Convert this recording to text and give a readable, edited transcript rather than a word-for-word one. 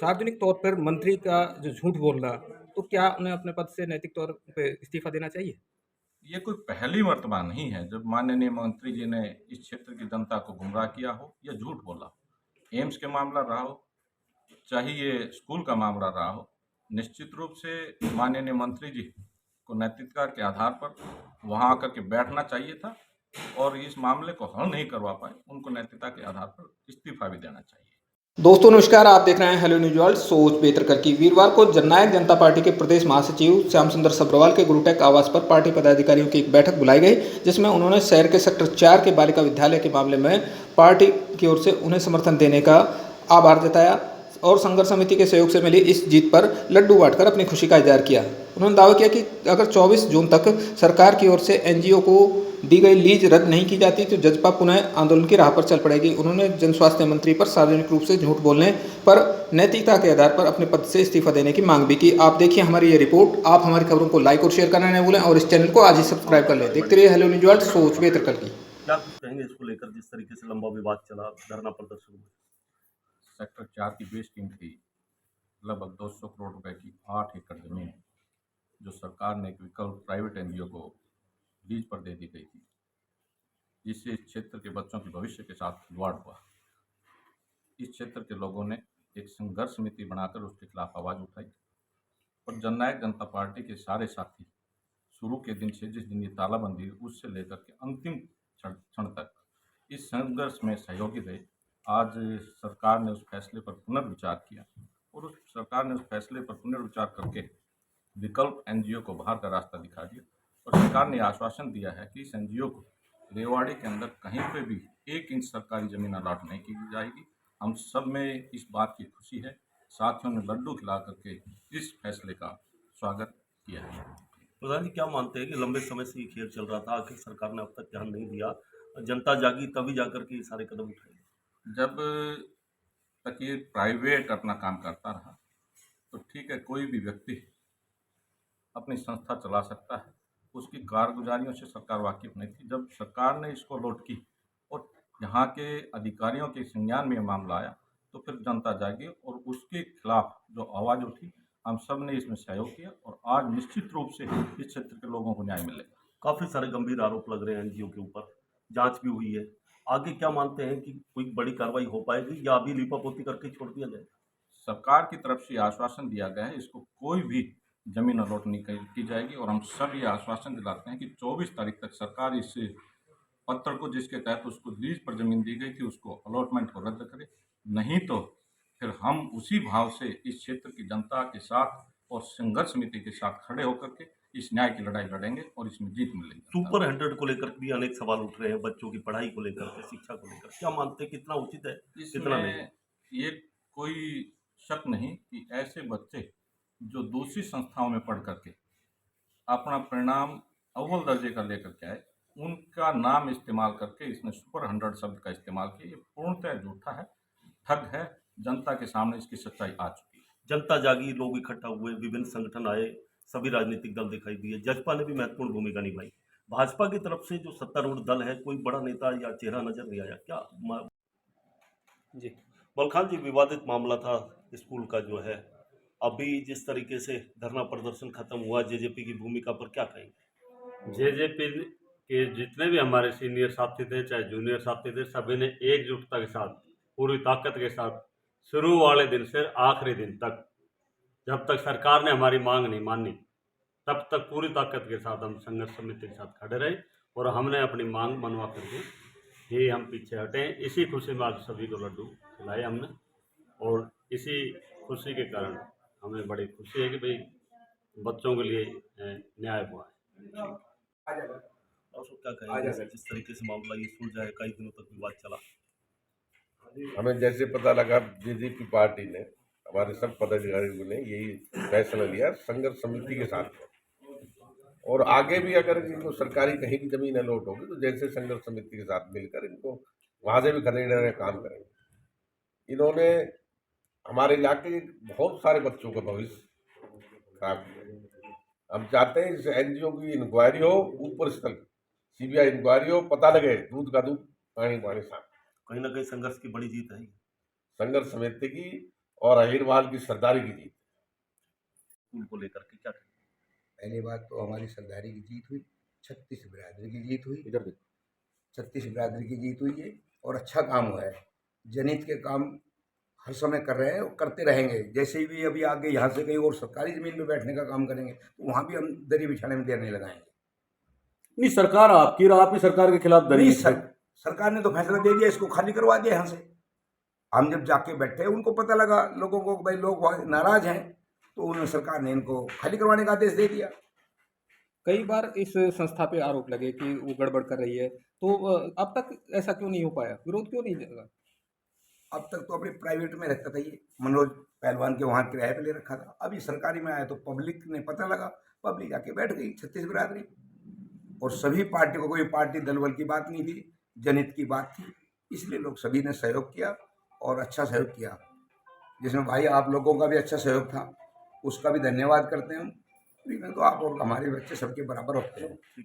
सार्वजनिक तौर पर मंत्री का जो झूठ बोलना, तो क्या उन्हें अपने पद से नैतिक तौर पे इस्तीफ़ा देना चाहिए? ये कोई पहली मर्तबा नहीं है जब माननीय मंत्री जी ने इस क्षेत्र की जनता को गुमराह किया हो या झूठ बोला हो। एम्स के मामला रहा हो, चाहे ये स्कूल का मामला रहा हो, निश्चित रूप से माननीय मंत्री जी को नैतिकता के आधार पर वहाँ आकर के बैठना चाहिए था और इस मामले को हल नहीं करवा पाए, उनको नैतिकता के आधार पर इस्तीफा भी देना चाहिए। दोस्तों नमस्कार, आप देख रहे हैं हेलो न्यूज वर्ल्ड। सोच बेहतर कर की वीरवार को जननायक जनता पार्टी के प्रदेश महासचिव श्याम सुंदर सब्रवाल के गुरुटेक आवास पर पार्टी पदाधिकारियों की एक बैठक बुलाई गई, जिसमें उन्होंने शहर के सेक्टर 4 के बालिका विद्यालय के मामले में पार्टी की ओर से उन्हें समर्थन देने का आभार जताया और संघर्ष समिति के सहयोग से मिली इस जीत पर लड्डू बांटकर अपनी खुशी का इजहार किया। उन्होंने दावा किया कि अगर 24 जून तक सरकार की ओर से एनजीओ को दी गई लीज रद्द नहीं की जाती तो जजपा पुनः आंदोलन की राह पर चल पड़ेगी। उन्होंने जन स्वास्थ्य मंत्री पर सार्वजनिक रूप से झूठ बोलने पर नैतिकता के आधार पर अपने पद से इस्तीफा देने की मांग भी की। आप देखिए हमारी ये रिपोर्ट। आप हमारी खबरों को लाइक और शेयर करना नहीं भूलें और इस चैनल को आज ही सब्सक्राइब कर लें। देखते रहिए हेलो न्यूज वर्ल्ड, सोच बेहतर कल की। क्या कुछ कहेंगे इसको लेकर, जिस तरीके से लंबा विवाद चला धरना प्रदर्शन में? सेक्टर 4 की बेस कीमत थी लगभग 200 करोड़ रुपए की 8 एकड़ जमीन, जो सरकार ने एक विकल्प प्राइवेट एनजीओ को लीज पर दे दी गई थी, जिससे इस क्षेत्र के बच्चों के भविष्य के साथ खिलवाड़ हुआ। इस क्षेत्र के लोगों ने एक संघर्ष समिति बनाकर उसके खिलाफ आवाज उठाई और जननायक जनता पार्टी के सारे साथी शुरू के दिन से, जिस दिन ये तालाबंदी हुई उससे लेकर के अंतिम क्षण क्षण तक इस संघर्ष में सहयोगी रहे। आज सरकार ने उस फैसले पर पुनर्विचार किया और उस सरकार ने उस फैसले पर पुनर्विचार करके विकल्प एनजीओ को बाहर का रास्ता दिखा दिया और सरकार ने आश्वासन दिया है कि इस एनजीओ को रेवाड़ी के अंदर कहीं पे भी 1 इंच सरकारी जमीन अलॉट नहीं की जाएगी। हम सब में इस बात की खुशी है। साथियों ने लड्डू खिला करके इस फैसले का स्वागत किया है। प्रधान जी, क्या मानते हैं कि लंबे समय से ये खेल चल रहा था, आखिर सरकार ने अब तक ध्यान नहीं दिया, जनता जागी तभी जाकर के ये सारे कदम उठाए? जब तक ये प्राइवेट अपना काम करता रहा तो ठीक है, कोई भी व्यक्ति अपनी संस्था चला सकता है, उसकी कारगुजारियों से सरकार वाकिफ नहीं थी। जब सरकार ने इसको अलॉट की और यहाँ के अधिकारियों के संज्ञान में ये मामला आया तो फिर जनता जागी और उसके खिलाफ जो आवाज़ उठी, हम सब ने इसमें सहयोग किया और आज निश्चित रूप से इस क्षेत्र के लोगों को न्याय मिलेगा। काफी सारे गंभीर आरोप लग रहे हैं एनजीओ के ऊपर, जांच भी हुई है। आगे क्या मानते हैं कि कोई बड़ी कार्रवाई हो पाएगी या अभी लीपापोती करके छोड़ दिया जाएगा? सरकार की तरफ से आश्वासन दिया गया है, इसको कोई भी जमीन अलॉट नहीं की जाएगी और हम सब ये आश्वासन दिलाते हैं कि 24 तारीख तक सरकार इस पत्र को, जिसके तहत उसको लीज पर जमीन दी गई थी, उसको अलॉटमेंट को रद्द करे। नहीं तो फिर हम उसी भाव से इस क्षेत्र की जनता के साथ और संघर्ष समिति के साथ खड़े होकर के इस न्याय की लड़ाई लड़ेंगे और इसमें जीत मिलेगी। सुपर 100 को लेकर भी अनेक सवाल उठ रहे हैं, बच्चों की पढ़ाई को लेकर के, शिक्षा को लेकर, क्या मानते हैं कितना उचित है, कितना नहीं? इसमें ये कोई शक नहीं कि ऐसे बच्चे जो दूसरी संस्थाओं में पढ़ करके अपना परिणाम अव्वल दर्जे का लेकर के आए, उनका नाम इस्तेमाल करके इसने सुपर 100 शब्द का इस्तेमाल किया। ये पूर्णतः झूठा है, ठग है। जनता के सामने इसकी सच्चाई आ चुकी है। जनता जागी, लोग इकट्ठा हुए, विभिन्न संगठन आए, सभी राजनीतिक दल दिखाई दिए, जजपा ने भी महत्वपूर्ण भूमिका निभाई। भाजपा की तरफ से जो सत्तारूढ़ दल है, कोई बड़ा नेता या चेहरा नजर नहीं आया क्या? जी मलखान जी, विवादित मामला था स्कूल का जो है, अभी जिस तरीके से धरना प्रदर्शन खत्म हुआ, जेजेपी की भूमिका पर क्या कहेंगे? जेजेपी के जितने भी हमारे सीनियर साथी थे, चाहे जूनियर साथी थे, सभी ने एकजुटता के साथ, पूरी ताकत के साथ, शुरू वाले दिन से आखिरी दिन तक, जब तक सरकार ने हमारी मांग नहीं मानी, तब तक पूरी ताकत के साथ हम संघर्ष समिति के साथ खड़े रहे और हमने अपनी मांग मनवा करके ही हम पीछे हटे। इसी खुशी में आज सभी को लड्डू खिलाए हमने और इसी खुशी के कारण हमें बड़ी खुशी है कि भाई बच्चों के लिए न्याय हुआ है। और क्या कहेंगे, जिस तरीके से मामला ये सुलझा है, कई दिनों तक विवाद चला? हमें जैसे पता लगा जेजेपी पार्टी ने, हमारे सब पदाधिकारियों ने यही फैसला लिया संघर्ष समिति के साथ में, और आगे भी अगर इनको सरकारी कहीं की जमीन अलॉट होगी तो जैसे संघर्ष समिति के साथ मिलकर इनको वहां से भी खरीदने का काम करेंगे। इन्होंने हमारे इलाके के बहुत सारे बच्चों का भविष्य खराब किया। हम चाहते हैं इस एनजीओ की इंक्वायरी हो, ऊपर से सीबीआई इंक्वायरी हो, पता लगे दूध का दूध पानी पानी साफ। कहीं ना कहीं संघर्ष की बड़ी जीत है संघर्ष समिति की और अहिरवाल की सरदारी की जीत। स्कूल को लेकर के क्या कहेंगे? पहली बात तो हमारी सरदारी की जीत हुई, 36 बिरादरी की जीत हुई, इधर देखो। 36 बिरादरी की जीत हुई है और अच्छा काम हुआ है। जनहित के काम हर समय कर रहे हैं और करते रहेंगे। जैसे भी अभी आगे यहाँ से कहीं और सरकारी ज़मीन में बैठने का काम करेंगे तो वहाँ भी हम दरी बिछाने में देर नहीं लगाएंगे। नहीं, सरकार आपकी और आपकी सरकार के खिलाफ दरी नहीं, बिछाई। सरकार ने तो फैसला दे दिया, इसको खाली करवा दिया यहाँ से। हम जब जाके बैठे उनको पता लगा लोगों को भाई लोग नाराज हैं, तो उन्होंने सरकार ने इनको खाली करवाने का आदेश दे दिया। कई बार इस संस्था पे आरोप लगे कि वो गड़बड़ कर रही है, तो अब तक ऐसा क्यों नहीं हो पाया, विरोध क्यों नहीं लगा? अब तक तो अपने प्राइवेट में रहता था ये, मनोज पहलवान के वहाँ किराए पे ले रखा था। अभी सरकारी में आया तो पब्लिक ने पता लगा, पब्लिक आके बैठ गई 36 बिरादरी। और सभी पार्टी को, कोई पार्टी दल बल की बात नहीं थी, जनहित की बात थी, इसलिए लोग सभी ने सहयोग किया और अच्छा सहयोग किया। जिसमें भाई आप लोगों का भी अच्छा सहयोग था, उसका भी धन्यवाद करते हैं हम। नहीं तो आप और हमारे बच्चे सबके बराबर होते हैं।